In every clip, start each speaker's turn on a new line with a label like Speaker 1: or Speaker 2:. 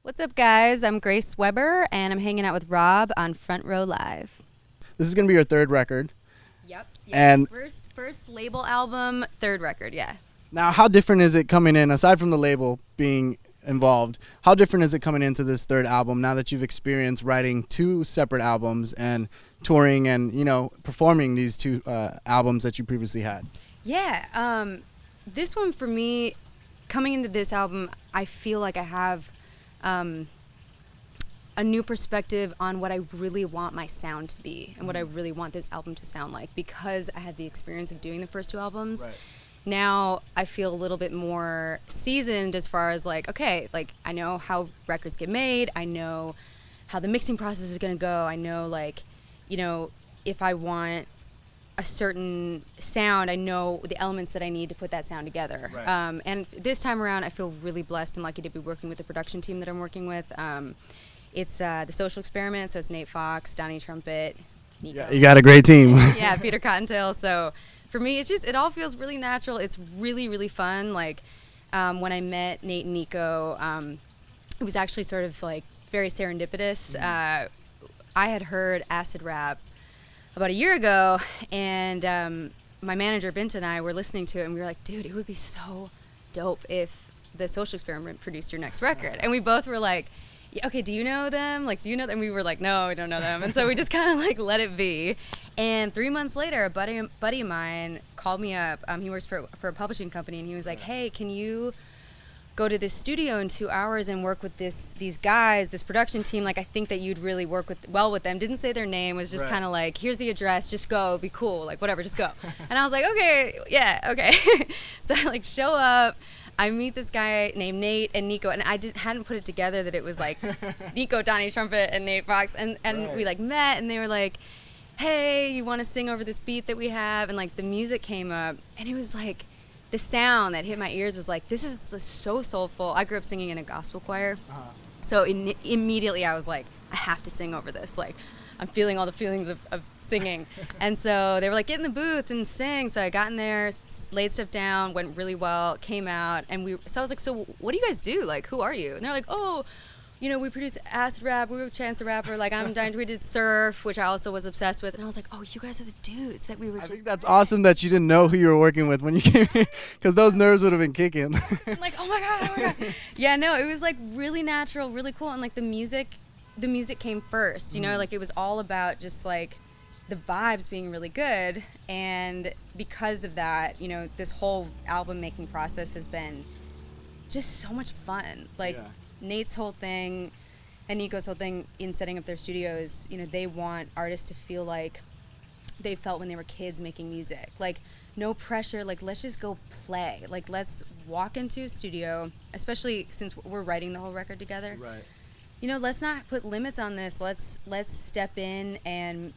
Speaker 1: What's up, guys? I'm Grace Weber, and I'm hanging out with Rob on Front Row Live.
Speaker 2: This is going to be your third record.
Speaker 1: Yep.
Speaker 2: And
Speaker 1: First label album, third record, yeah.
Speaker 2: now, how different is it coming in, aside from the label being involved, how different is it coming into this third album now that you've experienced writing two separate albums and touring and, performing these two albums that you previously had?
Speaker 1: Yeah, this one for me, coming into this album, I feel like I have a new perspective on what I really want my sound to be and what I really want this album to sound like, because I had the experience of doing the first two albums.
Speaker 2: Right.
Speaker 1: Now I feel a little bit more seasoned as far as okay, I know how records get made. I know how the mixing process is going to go. I know if I want a certain sound, I know the elements that I need to put that sound together.
Speaker 2: Right.
Speaker 1: And this time around, I feel really blessed and lucky to be working with the production team that I'm working with. It's the Social Experiment, so it's Nate Fox, Donnie Trumpet, Nico.
Speaker 2: Yeah, you got a great team.
Speaker 1: Yeah, Peter Cottontail. So for me, it all feels really natural. It's really, really fun. When I met Nate and Nico, it was actually sort of very serendipitous. I had heard acid rap about a year ago, and my manager Bint and I were listening to it, and we were like, dude, it would be so dope if the Social Experiment produced your next record. And we both were like, yeah, okay, do you know them? Do you know them? And we were like, no, we don't know them. And so we just kind of let it be. And 3 months later, a buddy of mine called me up. He works for a publishing company, and he was like, hey, can you go to this studio in 2 hours and work with these guys, this production team? I think that you'd really work well with them. Didn't say their name, was just kind of here's the address, just go, be cool, whatever, just go. And I was like, okay, yeah, okay. So I show up. I meet this guy named Nate and Nico, and I hadn't put it together that it was Nico, Donnie Trumpet, and Nate Fox, and we met, and they were like, hey, you want to sing over this beat that we have? And the music came up, and it was the sound that hit my ears was this is so soulful. I grew up singing in a gospel choir, so immediately I was like, I have to sing over this. I'm feeling all the feelings of singing. And so they were like, get in the booth and sing. So I got in there, laid stuff down, went really well, came out, and so I was like, so what do you guys do? Who are you? And they're like, oh, we produce acid rap, we were with Chance the Rapper, I'm dying to, we did Surf, which I also was obsessed with, and I was like, oh, you guys are the dudes that we were
Speaker 2: I
Speaker 1: just
Speaker 2: think that's awesome that you didn't know who you were working with when you came in, because those nerves would have been kicking.
Speaker 1: I'm like, oh my god. Yeah, no, it was really natural, really cool, and the music came first, it was all about just the vibes being really good, and because of that, this whole album making process has been just so much fun. Nate's whole thing and Nico's whole thing in setting up their studios, they want artists to feel like they felt when they were kids making music. No pressure, let's just go play. Let's walk into a studio, especially since we're writing the whole record together.
Speaker 2: Right.
Speaker 1: Let's not put limits on this. Let's step in and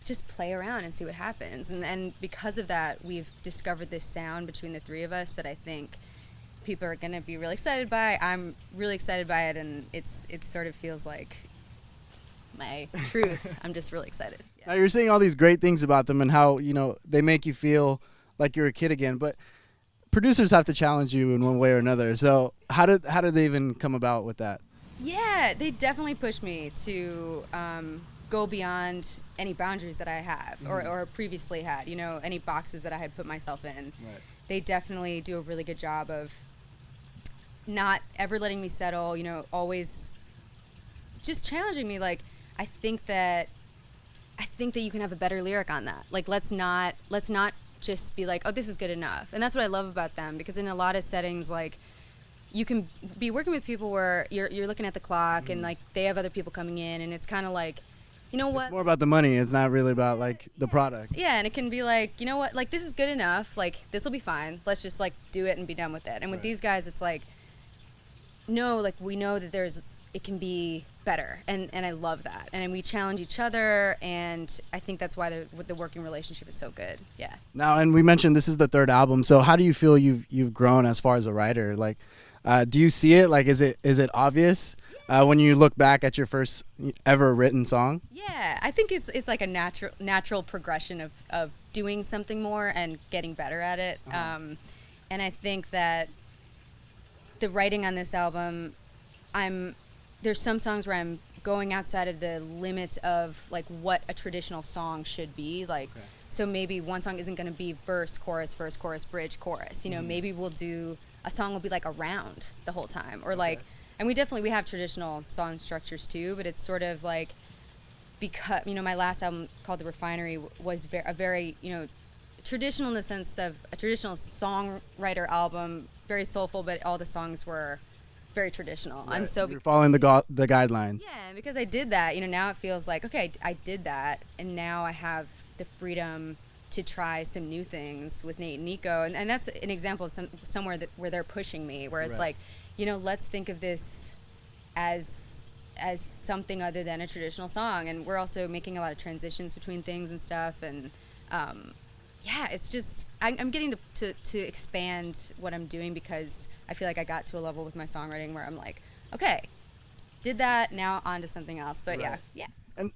Speaker 1: just play around and see what happens. And because of that, we've discovered this sound between the three of us that I think people are going to be really excited by. I'm really excited by it, and it sort of feels like my truth. I'm just really excited. Yeah.
Speaker 2: Now you're saying all these great things about them and how, they make you feel like you're a kid again, but producers have to challenge you in one way or another. So how did they even come about with that?
Speaker 1: Yeah, they definitely pushed me to go beyond any boundaries that I have or previously had, any boxes that I had put myself in.
Speaker 2: Right.
Speaker 1: They definitely do a really good job of not ever letting me settle, always just challenging me. I think that you can have a better lyric on that. Let's not just be like, oh, this is good enough. And that's what I love about them, because in a lot of settings, you can be working with people where you're looking at the clock and they have other people coming in, and it's kind of you know what?
Speaker 2: It's more about the money. It's not really about the product.
Speaker 1: Yeah, and it can be you know what? This is good enough. This will be fine. Let's just do it and be done with it. And with these guys, it's no, we know that it can be better, and I love that. And we challenge each other, and I think that's why the working relationship is so good. Yeah.
Speaker 2: Now, and we mentioned this is the third album. So how do you feel you've grown as far as a writer? Do you see it? Is it obvious when you look back at your first ever written song?
Speaker 1: Yeah, I think it's a natural progression of doing something more and getting better at it. And I think that the writing on this album, there's some songs where I'm going outside of the limits of like what a traditional song should be. Like, so maybe one song isn't going to be verse, chorus, bridge, chorus. You know, maybe we'll do a song will be like a round the whole time, or like, and we have traditional song structures too, but it's sort of like, because my last album called The Refinery was a very traditional in the sense of a traditional songwriter album, very soulful, but all the songs were very traditional.
Speaker 2: Right.
Speaker 1: And so
Speaker 2: you're following the guidelines.
Speaker 1: Yeah, because I did that, now it feels like, okay, I did that, and now I have the freedom to try some new things with Nate and Nico, and that's an example of somewhere where they're pushing me, where it's like, let's think of this as something other than a traditional song, and we're also making a lot of transitions between things and stuff, and it's just I'm getting to expand what I'm doing, because I feel like I got to a level with my songwriting where I'm like, okay, did that, now on to something else. But yeah.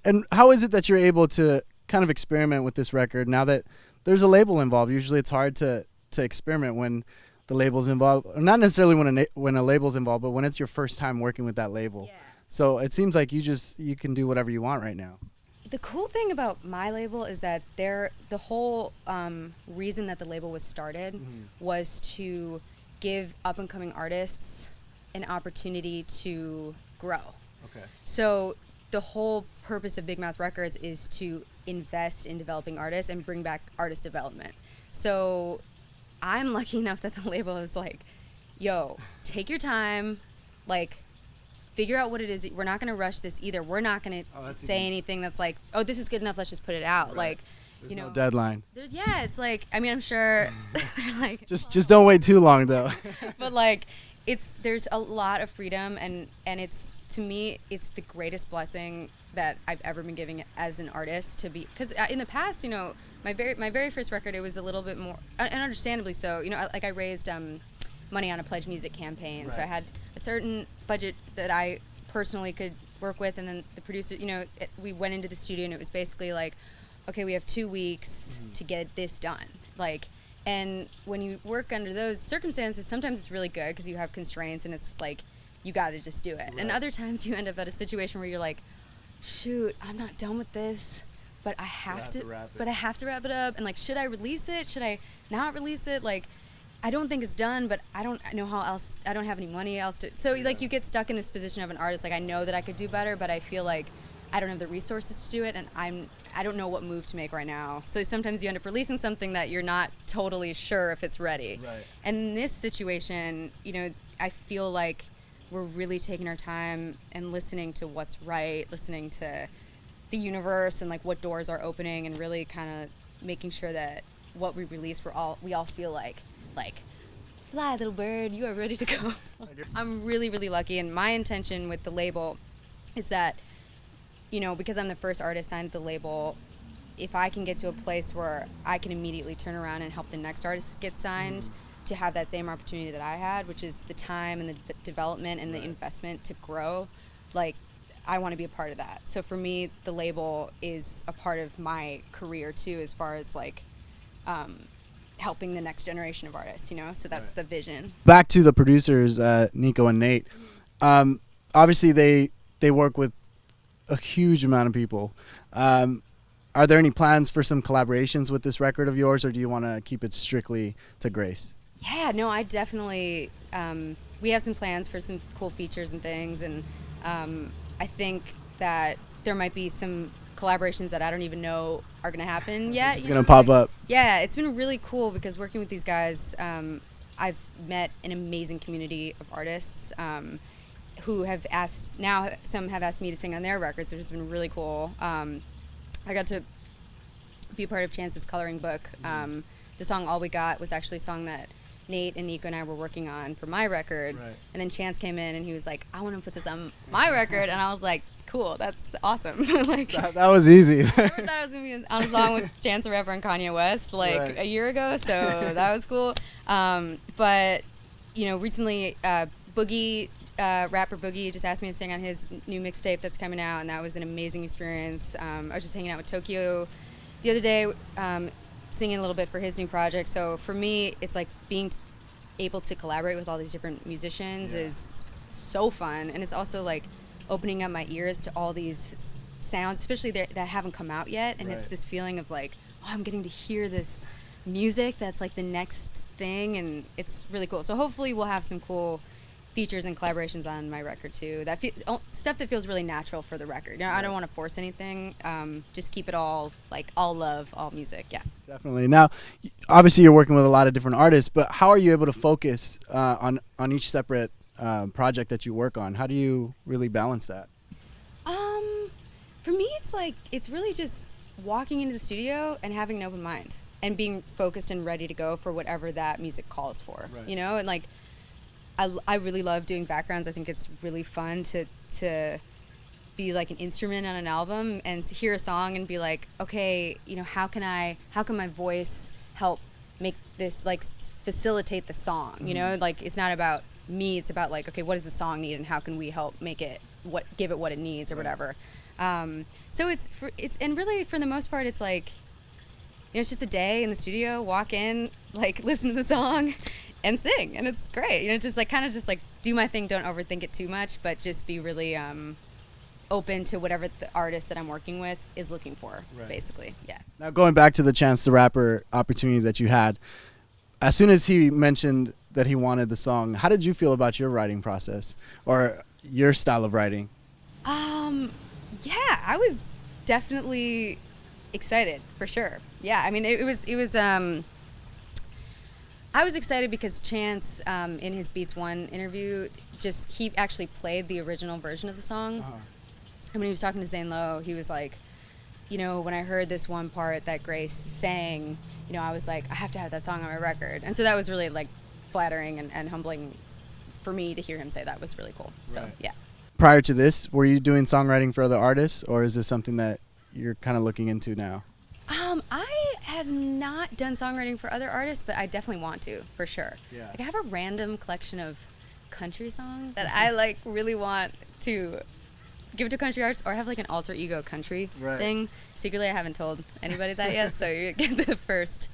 Speaker 2: And how is it that you're able to kind of experiment with this record now that there's a label involved? Usually it's hard to experiment when the label's involved, or not necessarily when a label's involved, but when it's your first time working with that label.
Speaker 1: Yeah.
Speaker 2: So it seems like you can do whatever you want right now.
Speaker 1: The cool thing about my label is that the whole reason that the label was started was to give up-and-coming artists an opportunity to grow.
Speaker 2: Okay.
Speaker 1: So the whole purpose of Big Mouth Records is to invest in developing artists and bring back artist development. So I'm lucky enough that the label is like, yo, take your time, like, figure out what it is. We're not going to rush this either. We're not going to say anything that's like, oh, this is good enough, let's just put it out.
Speaker 2: Right.
Speaker 1: Like,
Speaker 2: there's no deadline.
Speaker 1: It's like, I mean, I'm sure they're like,
Speaker 2: just don't wait too long though.
Speaker 1: But like, there's a lot of freedom, and it's, to me, it's the greatest blessing that I've ever been giving as an artist, to be, because in the past, my very first record, it was a little bit more, and understandably so, I raised money on a Pledge Music campaign, so I had a certain budget that I personally could work with, and then the producer, we went into the studio, and it was basically like, okay, we have 2 weeks to get this done, like. And when you work under those circumstances, sometimes it's really good because you have constraints, and it's like, you got to just do it. Right. And other times you end up at a situation where you're like, shoot, I'm not done with this, but I have to wrap it up. And like, should I release it? Should I not release it? Like, I don't think it's done, but I don't know how else. I don't have any money else to. So like, you get stuck in this position of an artist. Like, I know that I could do better, but I feel like I don't have the resources to do it, and I don't know what move to make right now. So sometimes you end up releasing something that you're not totally sure if it's ready.
Speaker 2: Right.
Speaker 1: And in this situation, I feel like we're really taking our time and listening to what's right, listening to the universe and like what doors are opening, and really kind of making sure that what we release, we all feel like fly little bird, you are ready to go. I'm really, really lucky, and my intention with the label is that, because I'm the first artist signed to the label, if I can get to a place where I can immediately turn around and help the next artist get signed, to have that same opportunity that I had, which is the time and the development and the investment to grow, like, I want to be a part of that. So for me, the label is a part of my career too, as far as like helping the next generation of artists, so that's the vision.
Speaker 2: Back to the producers, Nico and Nate. Obviously they work with a huge amount of people. Are there any plans for some collaborations with this record of yours, or do you want to keep it strictly to Grace?
Speaker 1: Yeah, no, I definitely, we have some plans for some cool features and things, and I think that there might be some collaborations that I don't even know are going to happen yet.
Speaker 2: It's going to pop up.
Speaker 1: Yeah, it's been really cool because working with these guys, I've met an amazing community of artists who have some have asked me to sing on their records, which has been really cool. I got to be a part of Chance's coloring book. The song All We Got was actually a song that Nate and Nico and I were working on for my record. Right. And then Chance came in and he was like, I want to put this on my record. And I was like, cool, that's awesome. Like
Speaker 2: that was easy.
Speaker 1: I never thought I was going to be on a song with Chance the Rapper and Kanye West a year ago, so that was cool. But, recently Boogie, rapper Boogie, just asked me to sing on his new mixtape that's coming out, and that was an amazing experience. I was just hanging out with Tokyo the other day, singing a little bit for his new project. So for me, it's like being able to collaborate with all these different musicians is so fun, and it's also like opening up my ears to all these sounds, especially that haven't come out yet, and it's this feeling of like, oh, I'm getting to hear this music that's like the next thing, and it's really cool. So hopefully we'll have some cool features and collaborations on my record too. Stuff that feels really natural for the record. You know, I don't want to force anything. Just keep it all like all love, all music. Yeah.
Speaker 2: Definitely. Now, obviously, you're working with a lot of different artists, but how are you able to focus on each separate project that you work on? How do you really balance that?
Speaker 1: For me, it's really just walking into the studio and having an open mind and being focused and ready to go for whatever that music calls for. Right. You know, and like I really love doing backgrounds. I think it's really fun to be like an instrument on an album and hear a song and be like, okay, you know, how can my voice help make this, like, facilitate the song? You know, like, it's not about me, it's about like, okay, what does the song need and how can we help make it give it what it needs or whatever. So and really for the most part it's like, you know, it's just a day in the studio, walk in, like, listen to the song and sing, and it's great. You know, just like kind of just like do my thing, don't overthink it too much, but just be really open to whatever the artist that I'm working with is looking for, basically. Yeah.
Speaker 2: Now, going back to the Chance the Rapper opportunity that you had, as soon as he mentioned that he wanted the song, how did you feel about your writing process or your style of writing?
Speaker 1: Yeah, I was definitely excited, for sure. Yeah, I mean, it was I was excited because Chance, in his Beats One interview, he actually played the original version of the song. Uh-huh. And when he was talking to Zane Lowe, he was like, you know, when I heard this one part that Grace sang, you know, I was like, I have to have that song on my record. And so that was really, like, flattering and humbling for me to hear him say that. Was really cool. So, yeah.
Speaker 2: Prior to this, were you doing songwriting for other artists, or is this something that you're kind of looking into now?
Speaker 1: I have not done songwriting for other artists, but I definitely want to, for sure.
Speaker 2: Yeah.
Speaker 1: Like, I have a random collection of country songs that I, like, really want to give it to country artists, or have, like, an alter ego country thing. Secretly, I haven't told anybody that yet, so you get the first.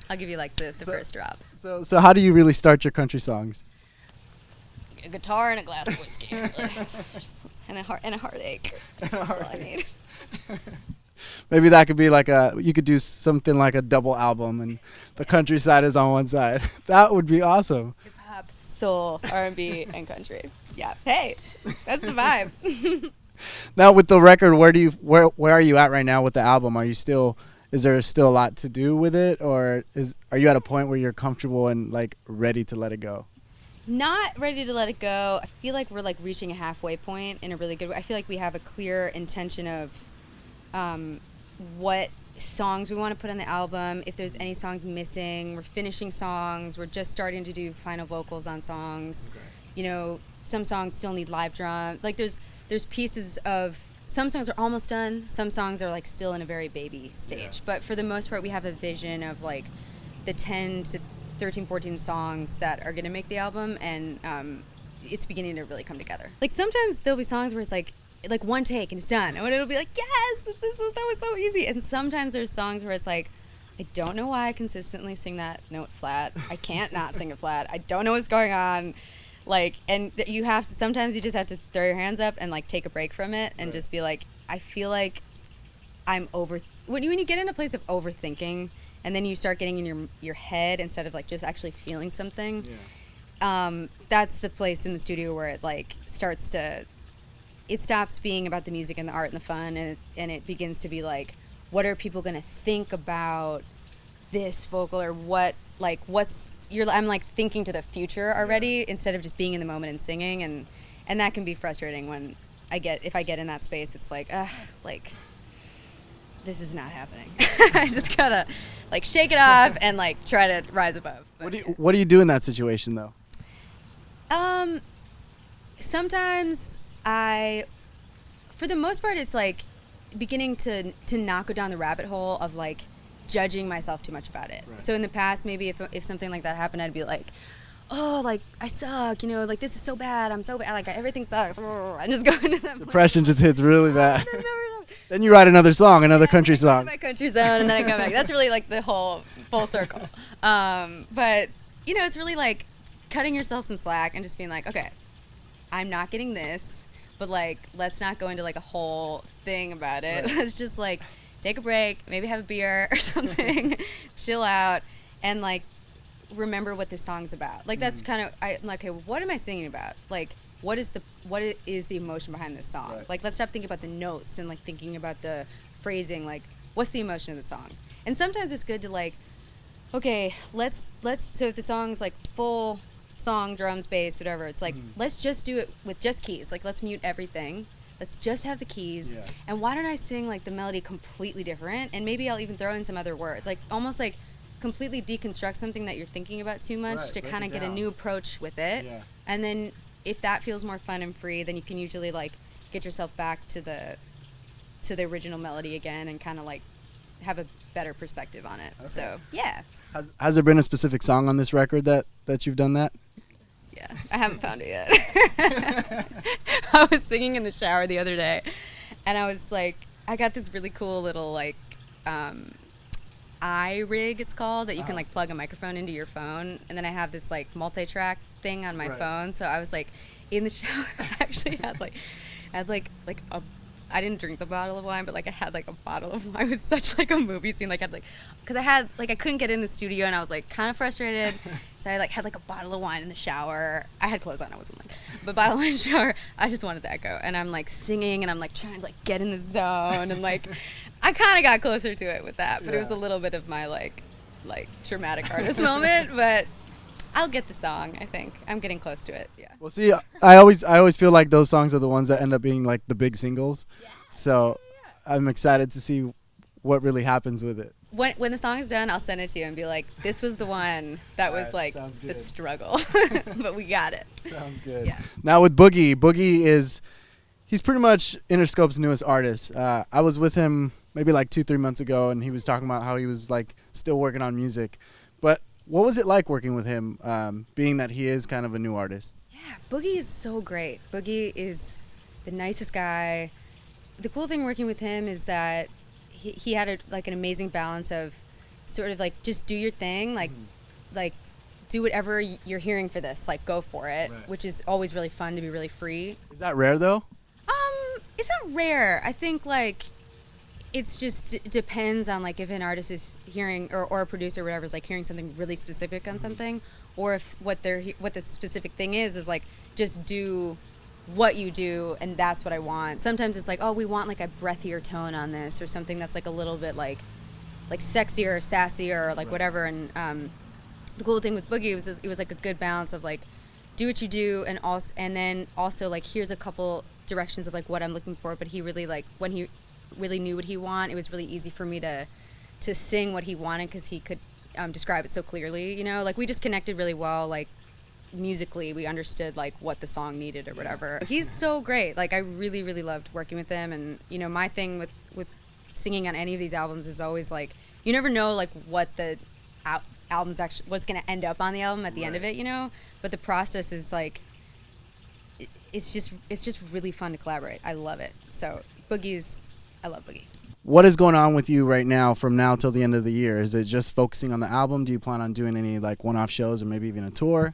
Speaker 1: I'll give you, like, the first drop.
Speaker 2: So how do you really start your country songs?
Speaker 1: A guitar and a glass of whiskey, really. and a heartache. That's all I need.
Speaker 2: Maybe that could be like you could do something like a double album and the countryside is on one side. That would be awesome.
Speaker 1: Hip hop, soul, R&B, and country. Yeah. Hey, that's the vibe.
Speaker 2: Now with the record, where are you at right now with the album? Is there still a lot to do with it, or are you at a point where you're comfortable and like ready to let it go?
Speaker 1: Not ready to let it go. I feel like we're like reaching a halfway point in a really good way. I feel like we have a clear intention of what songs we want to put on the album. If there's any songs missing, we're finishing songs. We're just starting to do final vocals on songs. Okay. You know, some songs still need live drum. Like there's pieces of, some songs are almost done. Some songs are like still in a very baby stage. Yeah. But for the most part, we have a vision of like the 10 to 13, 14 songs that are going to make the album, and it's beginning to really come together. Like sometimes there'll be songs where it's like one take and it's done, and it'll be like, yes, that was so easy. And sometimes there's songs where it's like, I don't know why I consistently sing that note flat. I can't not sing it flat. I don't know what's going on. Like, and sometimes you just have to throw your hands up and like take a break from it and just be like, I feel like when you get in a place of overthinking, and then you start getting in your head instead of like just actually feeling something. Yeah. That's the place in the studio where it like it stops being about the music and the art and the fun, and it begins to be like, what are people gonna think about this vocal, or I'm like thinking to the future already, instead of just being in the moment and singing, and that can be frustrating when if I get in that space. It's like, like, this is not happening. I just gotta like shake it off and like try to rise above. But,
Speaker 2: what do you do in that situation though?
Speaker 1: Sometimes for the most part, it's like beginning to not go down the rabbit hole of like judging myself too much about it. Right. So in the past, maybe if something like that happened, I'd be like, oh, like, I suck, you know, like, this is so bad, I'm so bad, like, everything sucks. I just go into that.
Speaker 2: Depression just hits really bad. Then you write another song, another country song.
Speaker 1: My country zone, and then I come back. That's really like the whole full circle. But, you know, it's really like cutting yourself some slack and just being like, okay, I'm not getting this, but like let's not go into like a whole thing about it.
Speaker 2: Right.
Speaker 1: Let's just like take a break, maybe have a beer or something, chill out, and like remember what this song's about. Like that's kind of I'm like, okay, what am I singing about? Like what is the emotion behind this song?
Speaker 2: Right.
Speaker 1: Like let's stop thinking about the notes and like thinking about the phrasing. Like what's the emotion of the song? And sometimes it's good to like, okay, let's so if the song's like full song, drums, bass, whatever, it's like let's just do it with just keys. Like let's mute everything. Let's just have the keys.
Speaker 2: Yeah.
Speaker 1: And why don't I sing like the melody completely different? And maybe I'll even throw in some other words. Like almost like completely deconstruct something that you're thinking about too much
Speaker 2: Right,
Speaker 1: to
Speaker 2: break
Speaker 1: kind of
Speaker 2: it
Speaker 1: get a
Speaker 2: down.
Speaker 1: new approach with it.
Speaker 2: Yeah.
Speaker 1: And then if that feels more fun and free, then you can usually like get yourself back to the original melody again and kind of like have a better perspective on it.
Speaker 2: Okay.
Speaker 1: So yeah.
Speaker 2: Has there been a specific song on this record that you've done that?
Speaker 1: Yeah, I haven't found it yet. I was singing in the shower the other day, and I was like, I got this really cool little like iRig, it's called, that you can like plug a microphone into your phone, and then I have this like multi-track thing on my
Speaker 2: Right.
Speaker 1: phone. So I was like in the shower. I actually had a. I didn't drink the bottle of wine, but like I had like a bottle of wine. It was such like a movie scene. Like because I couldn't get in the studio and I was like kind of frustrated. So I like had like a bottle of wine in the shower. I had clothes on. I wasn't like, but bottle of wine in the shower. I just wanted the echo, and I'm like singing and I'm like trying to like get in the zone, and like I kind of got closer to it with that, but it was a
Speaker 2: Yeah.
Speaker 1: little bit of my like dramatic artist moment. But I'll get the song. I think I'm getting close to it. Yeah.
Speaker 2: Well, see, I always feel like those songs are the ones that end up being like the big singles.
Speaker 1: Yeah.
Speaker 2: So I'm excited to see what really happens with it.
Speaker 1: When the song is done, I'll send it to you and be like, this was the one that was
Speaker 2: Alright,
Speaker 1: like
Speaker 2: sounds
Speaker 1: the
Speaker 2: good.
Speaker 1: struggle, but we got it.
Speaker 2: Sounds good.
Speaker 1: Yeah.
Speaker 2: Now with Boogie, he's pretty much Interscope's newest artist. I was with him maybe like 2-3 months ago, and he was talking about how he was like still working on music. But what was it like working with him, being that he is kind of a new artist?
Speaker 1: Yeah, Boogie is so great. Boogie is the nicest guy. The cool thing working with him is that he had an amazing balance of sort of like just do your thing, like do whatever you're hearing for this, like go for it,
Speaker 2: Right.
Speaker 1: which is always really fun to be really free.
Speaker 2: Is that rare though?
Speaker 1: It's not rare. I think like it's just it depends on like if an artist is hearing or a producer or whatever is like hearing something really specific on something, or if what the specific thing is like just do what you do and that's what I want. Sometimes it's like, oh, we want like a breathier tone on this or something that's like a little bit like sexier or sassier or like
Speaker 2: Right.
Speaker 1: whatever. And the cool thing with Boogie was it was like a good balance of like do what you do and then also like here's a couple directions of like what I'm looking for. But he really like when he really knew what he wanted, it was really easy for me to sing what he wanted because he could describe it so clearly. You know, like we just connected really well. Like musically, we understood like what the song needed or whatever. He's so great. Like I really, really loved working with him. And you know, my thing with singing on any of these albums is always like you never know like what the album's actually what's going to end up on the album at the end of
Speaker 2: Right.
Speaker 1: it. You know, but the process is like it's just really fun to collaborate. I love it. So I love Boogie.
Speaker 2: What is going on with you right now from now till the end of the year? Is it just focusing on the album? Do you plan on doing any like one-off shows or maybe even a tour?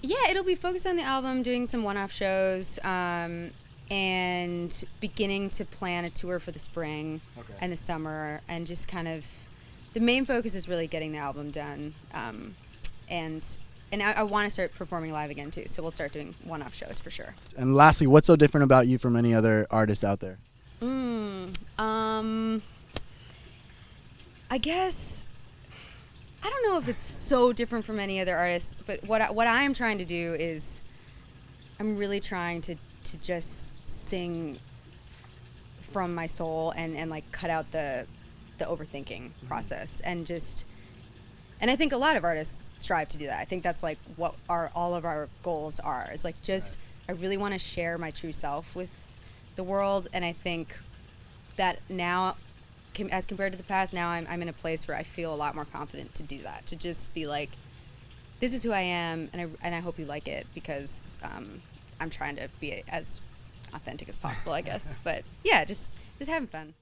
Speaker 1: Yeah, it'll be focused on the album, doing some one-off shows, and beginning to plan a tour for the spring and the summer, and just kind of the main focus is really getting the album done, and I want to start performing live again too. So we'll start doing one-off shows for sure.
Speaker 2: And lastly, what's so different about you from any other artists out there?
Speaker 1: I guess I don't know if it's so different from any other artist, but what I am trying to do is I'm really trying to just sing from my soul and like cut out the overthinking process and I think a lot of artists strive to do that. I think that's like what all of our goals are is like just I really want to share my true self with the world, and I think that now as compared to the past, now I'm in a place where I feel a lot more confident to do that, to just be like, this is who I am, and I hope you like it because I'm trying to be as authentic as possible, I guess. But yeah, just having fun.